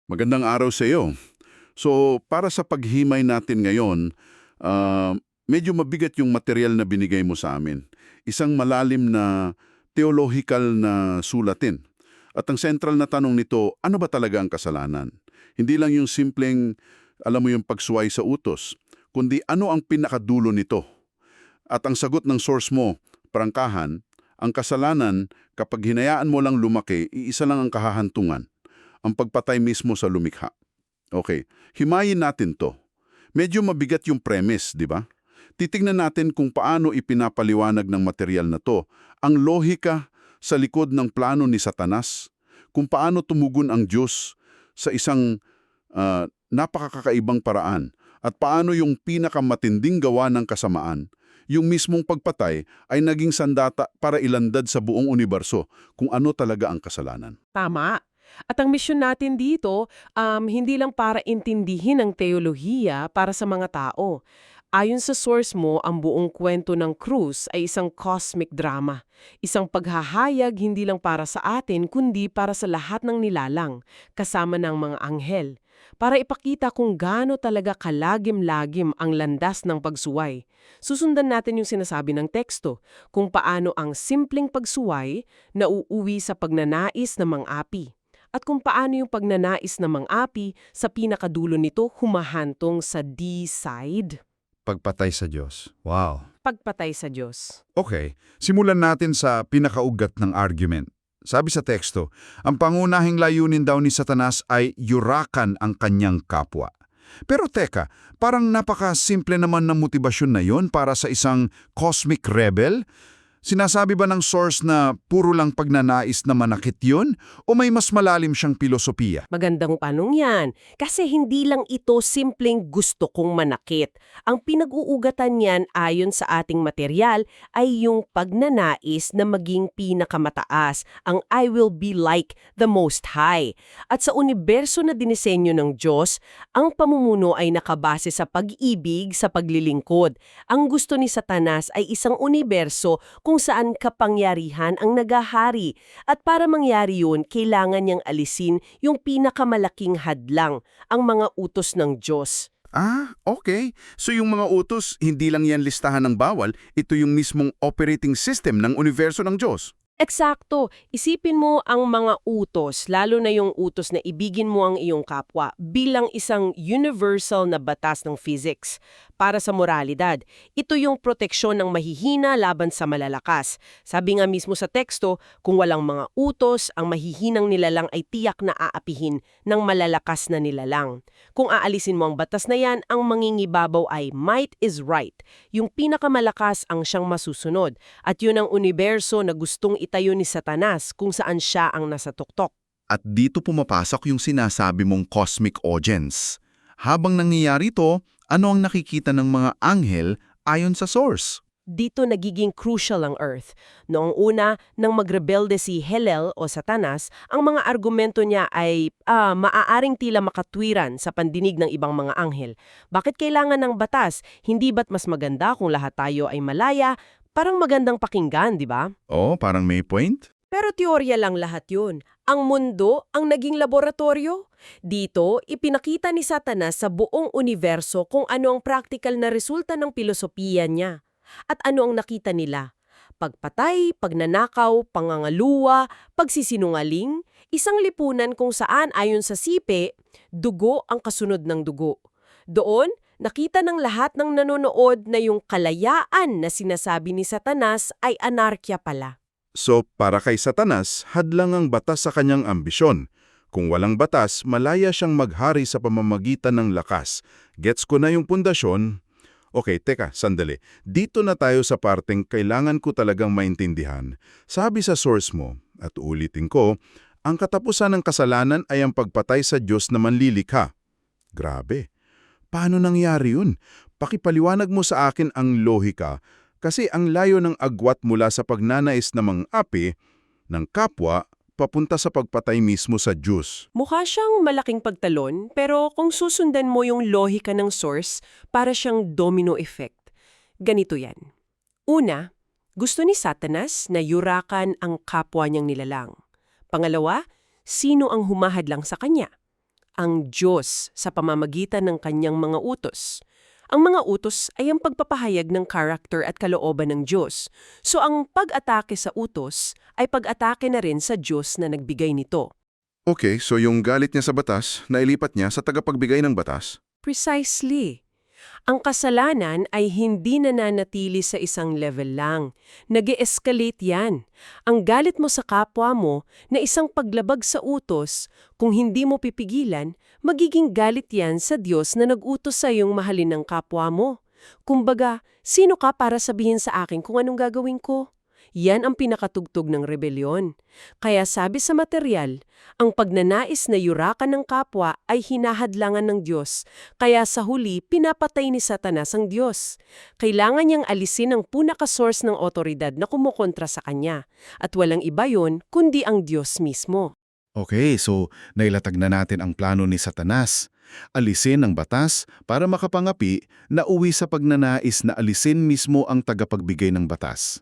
Magandang araw sa iyo. So, para sa paghimay natin ngayon, ah, medyo mabigat yung material na binigay mo sa amin. Isang malalim na theological na sulatin. At ang central na tanong nito, ano ba talaga ang kasalanan? Hindi lang yung simpleng, alam mo yung pagsuway sa utos, kundi ano ang pinakadulo nito? At ang sagot ng source mo, prangkahan, ang kasalanan, kapag hinayaan mo lang lumaki, iisa lang ang kahahantungan, ang pagpatay mismo sa lumikha. Okay, himayin natin to. Medyo mabigat yung premise, di ba? Titingnan natin kung paano ipinapaliwanag ng material na to ang lohika sa likod ng plano ni Satanas, kung paano tumugon ang Diyos sa isang napakakakaibang paraan, at paano yung pinakamatinding gawa ng kasamaan, yung mismong pagpatay, ay naging sandata para ilandad sa buong universo kung ano talaga ang kasalanan. Tama. At ang misyon natin dito, hindi lang para intindihin ang teolohiya para sa mga tao. Ayon sa source mo, ang buong kwento ng krus ay isang cosmic drama. Isang paghahayag hindi lang para sa atin, kundi para sa lahat ng nilalang, kasama ng mga anghel. Para ipakita kung gaano talaga kalagim-lagim ang landas ng pagsuway. Susundan natin yung sinasabi ng teksto, kung paano ang simpleng pagsuway na uuwi sa pagnanais ng mang-api. At kung paano yung pagnanais ng mang-api sa pinakadulo nito humahantong sa D-side, Pagpatay sa Diyos. Wow. pagpatay sa Diyos. Okay, simulan natin sa pinakaugat ng argument. Sabi sa teksto, ang pangunahing layunin daw ni Satanas ay yurakan ang kanyang kapwa. Pero teka, parang napaka-simple naman ng motibasyon na yon para sa isang cosmic rebel. Sinasabi ba ng source na puro lang pagnanais na manakit yun? O may mas malalim siyang pilosopiya? Magandang tanong yan. Kasi hindi lang ito simpleng gusto kong manakit. Ang pinag-uugatan niyan ayon sa ating material ay yung pagnanais na maging pinakamataas, ang I will be like the Most High. At sa universo na dinisenyo ng Diyos, ang pamumuno ay nakabase sa pag-ibig sa paglilingkod. Ang gusto ni Satanas ay isang universo kung saan kapangyarihan ang nagahari. At para mangyari yun, kailangan niyang alisin yung pinakamalaking hadlang, ang mga utos ng Diyos. Ah, okay. So yung mga utos, hindi lang yan listahan ng bawal, ito yung mismong operating system ng universo ng Diyos. Eksakto. Isipin mo ang mga utos, lalo na yung utos na ibigin mo ang iyong kapwa bilang isang universal na batas ng physics para sa moralidad. Ito yung proteksyon ng mahihina laban sa malalakas. Sabi nga mismo sa teksto, kung walang mga utos, ang mahihinang nilalang ay tiyak na aapihin ng malalakas na nilalang. Kung aalisin mo ang batas na yan, ang mangingibabaw ay might is right. Yung pinakamalakas ang siyang masusunod. At yun ang universo na gustong itayo ni Satanas kung saan siya ang nasa tuktok. At dito pumapasok yung sinasabi mong cosmic audience. Habang nangyayari to, ano ang nakikita ng mga anghel ayon sa source? Dito nagiging crucial ang Earth. Noong una, nang magrebelde si Helel o Satanas, ang mga argumento niya ay maaaring tila makatwiran sa pandinig ng ibang mga anghel. Bakit kailangan ng batas? Hindi ba't mas maganda kung lahat tayo ay malaya? Parang magandang pakinggan, di ba? Oh, parang may point? Pero teorya lang lahat yun. Ang mundo ang naging laboratorio. Dito, ipinakita ni Satanas sa buong universo kung ano ang practical na resulta ng pilosopiya niya. At ano ang nakita nila? Pagpatay, pagnanakaw, pangangaluwa, pagsisinungaling, isang lipunan kung saan ayon sa sipe, dugo ang kasunod ng dugo. Doon, nakita ng lahat ng nanonood na yung kalayaan na sinasabi ni Satanas ay anarkya pala. So, para kay Satanas, hadlang ang batas sa kanyang ambisyon. Kung walang batas, malaya siyang maghari sa pamamagitan ng lakas. Gets ko na yung pundasyon. Okay, teka, sandali. Dito na tayo sa parteng kailangan ko talagang maintindihan. Sabi sa source mo, at ulitin ko, ang katapusan ng kasalanan ay ang pagpatay sa Diyos na manlilikha. Grabe. Paano nangyari yun? Pakipaliwanag mo sa akin ang lohika, kasi ang layo ng agwat mula sa pagnanais na mang-api ng kapwa papunta sa pagpatay mismo sa Diyos. Mukha siyang malaking pagtalon, pero kung susundan mo yung lohika ng source, para siyang domino effect. Ganito yan. Una, gusto ni Satanas na yurakan ang kapwa niyang nilalang. Pangalawa, sino ang humahadlang sa kanya? ang Diyos sa pamamagitan ng kanyang mga utos. Ang mga utos ay ang pagpapahayag ng character at kalooban ng Diyos. So ang pag-atake sa utos ay pag-atake na rin sa Diyos na nagbigay nito. Okay, so yung galit niya sa batas, nailipat niya sa tagapagbigay ng batas? Precisely. Ang kasalanan ay hindi nananatili sa isang level lang. Nag-e-escalate yan. Ang galit mo sa kapwa mo na isang paglabag sa utos, kung hindi mo pipigilan, magiging galit yan sa Diyos na nag-utos sa iyong mahalin ng kapwa mo. Kumbaga, sino ka para sabihin sa akin kung anong gagawin ko? Yan ang pinakatugtog ng rebelyon. Kaya sabi sa material, ang pagnanais na yurakan ng kapwa ay hinahadlangan ng Diyos, kaya sa huli pinapatay ni Satanas ang Diyos. Kailangan niyang alisin ang punaka-source ng otoridad na kumukontra sa kanya, at walang iba yon kundi ang Diyos mismo. Okay, so nailatag na natin ang plano ni Satanas. Alisin ang batas para makapangapi na uwi sa pagnanais na alisin mismo ang tagapagbigay ng batas.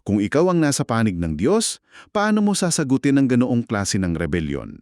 Kung ikaw ang nasa panig ng Diyos, paano mo sasagutin ang ganoong klase ng rebelyon?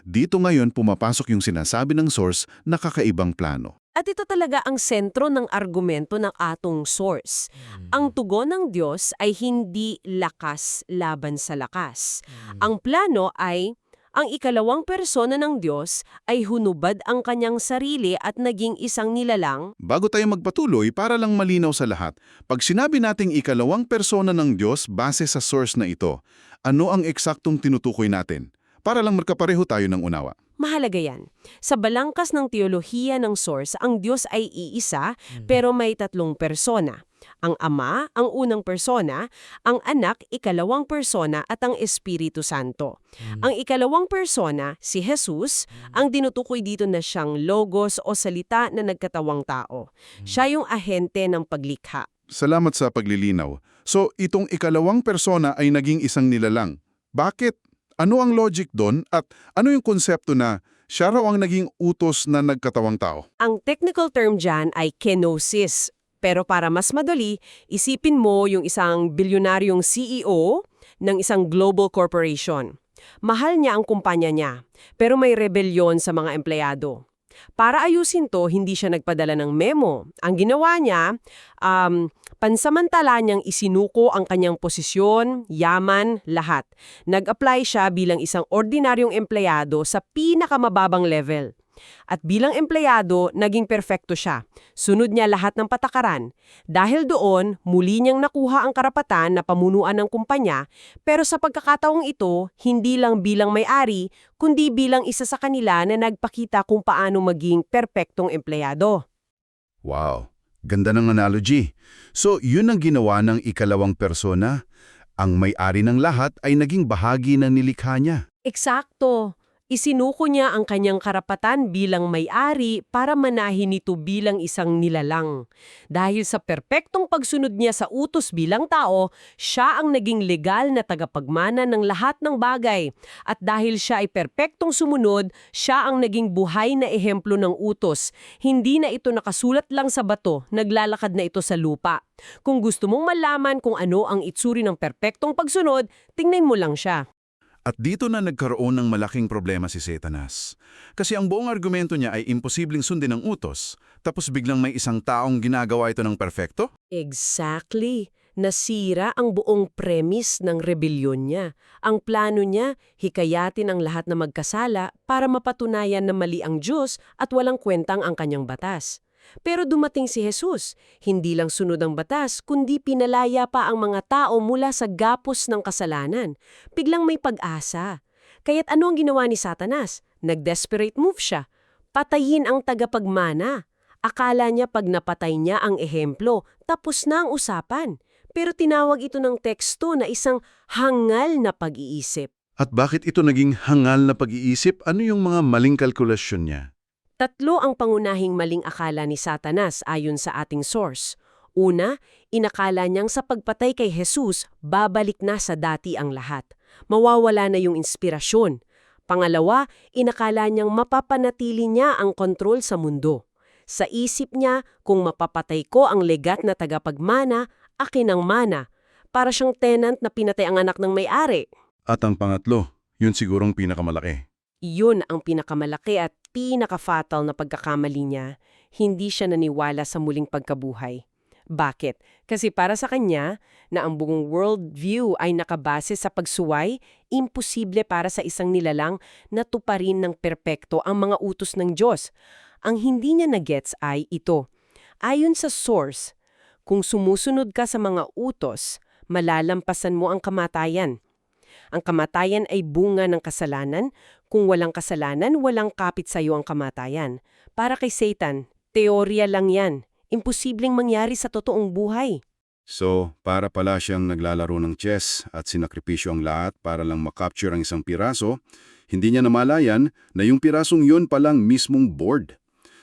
Dito ngayon pumapasok yung sinasabi ng source na kakaibang plano. At ito talaga ang sentro ng argumento ng atong source. Ang tugon ng Diyos ay hindi lakas laban sa lakas. Ang plano ay ang ikalawang persona ng Diyos ay hunubad ang kanyang sarili at naging isang nilalang. Bago tayo magpatuloy, para lang malinaw sa lahat, pag sinabi nating ikalawang persona ng Diyos base sa source na ito, ano ang eksaktong tinutukoy natin? Para lang magkapareho tayo ng unawa. Mahalaga yan. Sa balangkas ng teolohiya ng source, ang Diyos ay iisa pero may tatlong persona. Ang Ama, ang unang persona, ang Anak, ikalawang persona at ang Espiritu Santo. Ang ikalawang persona, si Jesus, ang dinutukoy dito na siyang logos o salita na nagkatawang tao. Siya yung ahente ng paglikha. Salamat sa paglilinaw. So, itong ikalawang persona ay naging isang nilalang. Bakit? Ano ang logic doon at ano yung konsepto na siya raw ang naging utos na nagkatawang tao? Ang technical term dyan ay kenosis. Pero para mas madali, isipin mo yung isang bilyonaryong CEO ng isang global corporation. Mahal niya ang kumpanya niya, pero may rebelyon sa mga empleyado. Para ayusin to, hindi siya nagpadala ng memo. Ang ginawa niya, pansamantala niyang isinuko ang kanyang posisyon, yaman, lahat. Nag-apply siya bilang isang ordinaryong empleyado sa pinakamababang level. At bilang empleyado, naging perpekto siya. Sunod niya lahat ng patakaran. Dahil doon, muli niyang nakuha ang karapatan na pamunuan ng kumpanya, pero sa pagkakataong ito, hindi lang bilang may-ari, kundi bilang isa sa kanila na nagpakita kung paano maging perpektong empleyado. Wow, ganda ng analogy. So, yun ang ginawa ng ikalawang persona. Ang may-ari ng lahat ay naging bahagi ng nilikha niya. Eksakto. Isinuko niya ang kanyang karapatan bilang may-ari para manahin ito bilang isang nilalang. Dahil sa perpektong pagsunod niya sa utos bilang tao, siya ang naging legal na tagapagmana ng lahat ng bagay. At dahil siya ay perpektong sumunod, siya ang naging buhay na ehemplo ng utos. Hindi na ito nakasulat lang sa bato, naglalakad na ito sa lupa. Kung gusto mong malaman kung ano ang itsuri ng perpektong pagsunod, tingnan mo lang siya. At dito na nagkaroon ng malaking problema si Satanas. Kasi ang buong argumento niya ay imposibleng sundin ang utos, tapos biglang may isang taong ginagawa ito ng perfecto? Exactly. Nasira ang buong premise ng rebelyon niya. Ang plano niya, hikayatin ang lahat na magkasala para mapatunayan na mali ang Diyos at walang kwentang ang kanyang batas. Pero dumating si Jesus, hindi lang sunod ang batas, kundi pinalaya pa ang mga tao mula sa gapos ng kasalanan. Biglang may pag-asa. Kaya't ano ang ginawa ni Satanas? Nag-desperate move siya. Patayin ang tagapagmana. Akala niya pag napatay niya ang ehemplo, tapos na ang usapan. Pero tinawag ito ng teksto na isang hangal na pag-iisip. At bakit ito naging hangal na pag-iisip? Ano yung mga maling kalkulasyon niya? Tatlo ang pangunahing maling akala ni Satanas ayon sa ating source. Una, inakala niyang sa pagpatay kay Jesus, babalik na sa dati ang lahat. Mawawala na yung inspirasyon. Pangalawa, inakala niyang mapapanatili niya ang kontrol sa mundo. Sa isip niya, kung mapapatay ko ang legat na tagapagmana, akin ang mana. Para siyang tenant na pinatay ang anak ng may-ari. At ang pangatlo, yun sigurong pinakamalaki. Iyon ang pinakamalaki at pinaka-fatal na pagkakamali niya, hindi siya naniwala sa muling pagkabuhay. Bakit? Kasi para sa kanya, na ang buong worldview ay nakabase sa pagsuway, imposible para sa isang nilalang na tuparin ng perpekto ang mga utos ng Diyos. Ang hindi niya na-gets ay ito. Ayon sa source, kung sumusunod ka sa mga utos, malalampasan mo ang kamatayan. Ang kamatayan ay bunga ng kasalanan. Kung walang kasalanan, walang kapit sa iyo ang kamatayan. Para kay Satan, teorya lang yan. Imposibleng mangyari sa totoong buhay. So, para pala siyang naglalaro ng chess at sinakripisyo ang lahat para lang makapture ang isang piraso, hindi niya namalayan na yung pirasong yun palang mismong board.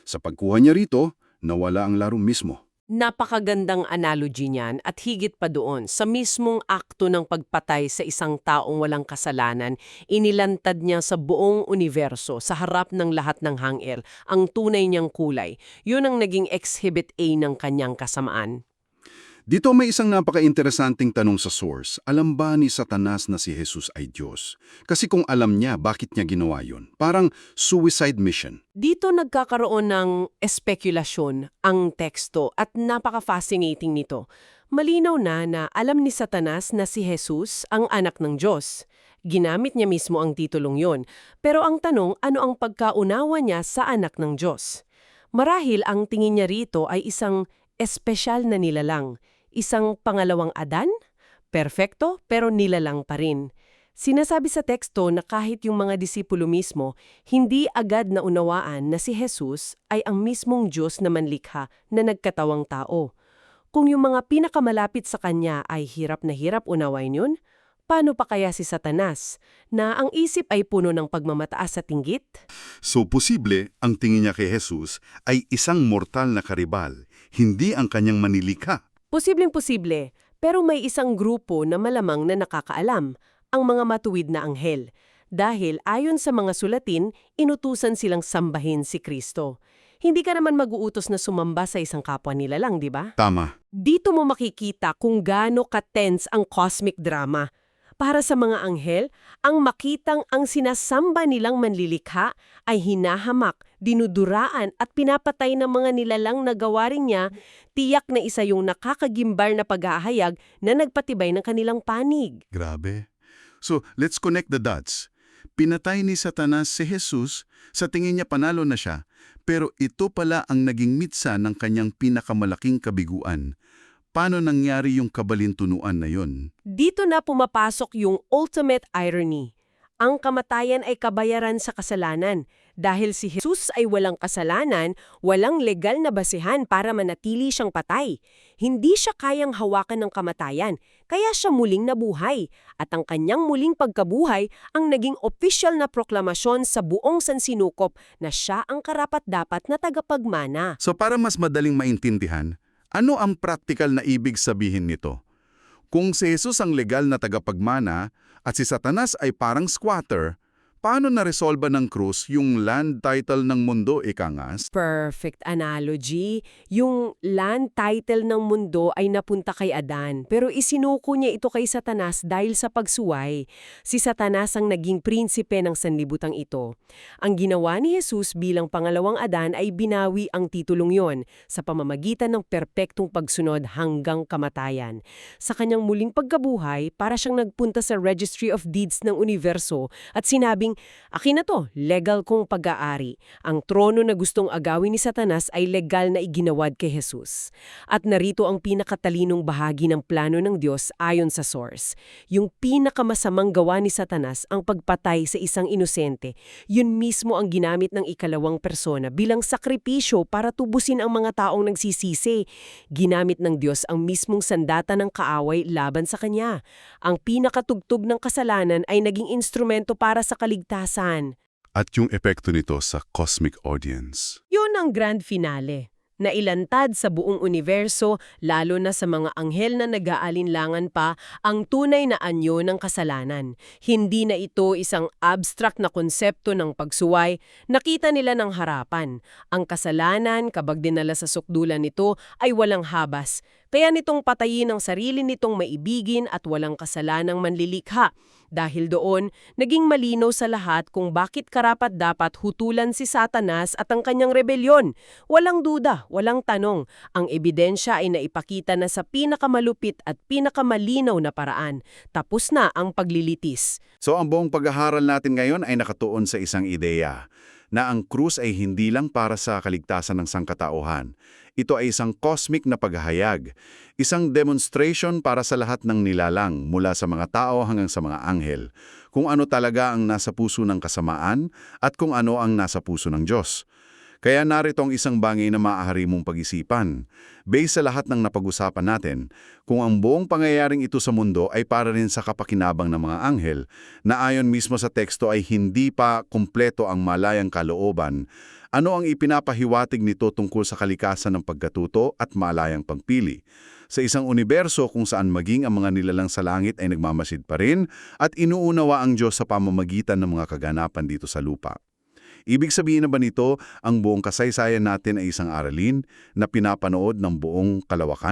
Sa pagkuha niya rito, nawala ang laro mismo. Napakagandang analogy niyan at higit pa doon, sa mismong akto ng pagpatay sa isang taong walang kasalanan, inilantad niya sa buong universo, sa harap ng lahat ng hangir, ang tunay niyang kulay. Yun ang naging exhibit A ng kanyang kasamaan. Dito may isang napaka-interesanting tanong sa source. Alam ba ni Satanas na si Jesus ay Diyos? Kasi kung alam niya, bakit niya ginawa yun? Parang suicide mission. Dito nagkakaroon ng espekulasyon ang teksto at napaka-fascinating nito. Malinaw na alam ni Satanas na si Jesus ang anak ng Diyos. Ginamit niya mismo ang titulong yon. Pero ang tanong, ano ang pagkaunawa niya sa anak ng Diyos? Marahil ang tingin niya rito ay isang espesyal na nilalang. Isang pangalawang Adan? Perfecto, pero nilalang pa rin. Sinasabi sa teksto na kahit yung mga disipulo mismo, hindi agad na unawaan na si Jesus ay ang mismong Diyos na manlikha na nagkatawang tao. Kung yung mga pinakamalapit sa kanya ay hirap na hirap unawain yun, paano pa kaya si Satanas, na ang isip ay puno ng pagmamataas at inggit? So, posible ang tingin niya kay Jesus ay isang mortal na karibal, hindi ang kanyang manilikha. Posibleng-posible, pero may isang grupo na malamang na nakakaalam, ang mga matuwid na anghel. Dahil ayon sa mga sulatin, inutusan silang sambahin si Kristo. Hindi ka naman mag-uutos na sumamba sa isang kapwa nila lang, di ba? Tama. Dito mo makikita kung gaano ka-tense ang cosmic drama. Para sa mga anghel, ang makitang ang sinasamba nilang manlilikha ay hinahamak, dinuduraan at pinapatay ng mga nilalang na gawarin niya, tiyak na isa yung nakakagimbar na paghahayag na nagpatibay ng kanilang panig. Grabe. So, let's connect the dots. Pinatay ni Satanas si Jesus, sa tingin niya panalo na siya, pero ito pala ang naging mitsa ng kanyang pinakamalaking kabiguan. Paano nangyari yung kabalintunuan na yon? Dito na pumapasok yung ultimate irony. Ang kamatayan ay kabayaran sa kasalanan. Dahil si Jesus ay walang kasalanan, walang legal na basihan para manatili siyang patay. Hindi siya kayang hawakan ng kamatayan, kaya siya muling nabuhay. At ang kanyang muling pagkabuhay ang naging opisyal na proklamasyon sa buong sansinukop na siya ang karapat-dapat na tagapagmana. So para mas madaling maintindihan, ano ang praktikal na ibig sabihin nito? Kung si Jesus ang legal na tagapagmana at si Satanas ay parang squatter, paano naresolba ng krus yung land title ng mundo, ikangas? Perfect analogy. Yung land title ng mundo ay napunta kay Adan, pero isinuko niya ito kay Satanas dahil sa pagsuway. Si Satanas ang naging prinsipe ng sanlibutang ito. Ang ginawa ni Jesus bilang pangalawang Adan ay binawi ang titulong yon sa pamamagitan ng perpektong pagsunod hanggang kamatayan. Sa kanyang muling pagkabuhay, para siyang nagpunta sa Registry of Deeds ng universo at sinabing, akin na to, legal kong pag-aari. Ang trono na gustong agawin ni Satanas ay legal na iginawad kay Jesus. At narito ang pinakatalinong bahagi ng plano ng Diyos ayon sa source. Yung pinakamasamang gawa ni Satanas, ang pagpatay sa isang inosente, yun mismo ang ginamit ng ikalawang persona bilang sakripisyo para tubusin ang mga taong nagsisisi. Ginamit ng Diyos ang mismong sandata ng kaaway laban sa kanya. Ang pinakatugtog ng kasalanan ay naging instrumento para sa kaligtasan. At yung epekto nito sa cosmic audience. Yun ang grand finale, na ilantad sa buong universo, lalo na sa mga anghel na nag-aalinlangan pa, ang tunay na anyo ng kasalanan. Hindi na ito isang abstract na konsepto ng pagsuway, nakita nila ng harapan. Ang kasalanan, kapag dinala sa sukdulan nito, ay walang habas. Kaya nitong patayin ang sarili nitong maibigin at walang kasalanang manlilikha. Dahil doon, naging malinaw sa lahat kung bakit karapat-dapat hutulan si Satanas at ang kanyang rebelyon. Walang duda, walang tanong. Ang ebidensya ay naipakita na sa pinakamalupit at pinakamalinaw na paraan. Tapos na ang paglilitis. So ang buong pag-aaral natin ngayon ay nakatuon sa isang ideya, na ang krus ay hindi lang para sa kaligtasan ng sangkatauhan. Ito ay isang cosmic na paghahayag, isang demonstration para sa lahat ng nilalang mula sa mga tao hanggang sa mga anghel, kung ano talaga ang nasa puso ng kasamaan at kung ano ang nasa puso ng Diyos. Kaya narito ang isang bagay na maaari mong pag-isipan. Based sa lahat ng napag-usapan natin, kung ang buong pangyayaring ito sa mundo ay para rin sa kapakinabang ng mga anghel, na ayon mismo sa teksto ay hindi pa kumpleto ang malayang kalooban, ano ang ipinapahiwatig nito tungkol sa kalikasan ng pagkatuto at malayang pagpili? Sa isang universo kung saan maging ang mga nilalang sa langit ay nagmamasid pa rin at inuunawa ang Diyos sa pamamagitan ng mga kaganapan dito sa lupa. Ibig sabihin na ba nito ang buong kasaysayan natin ay isang aralin na pinapanood ng buong kalawakan?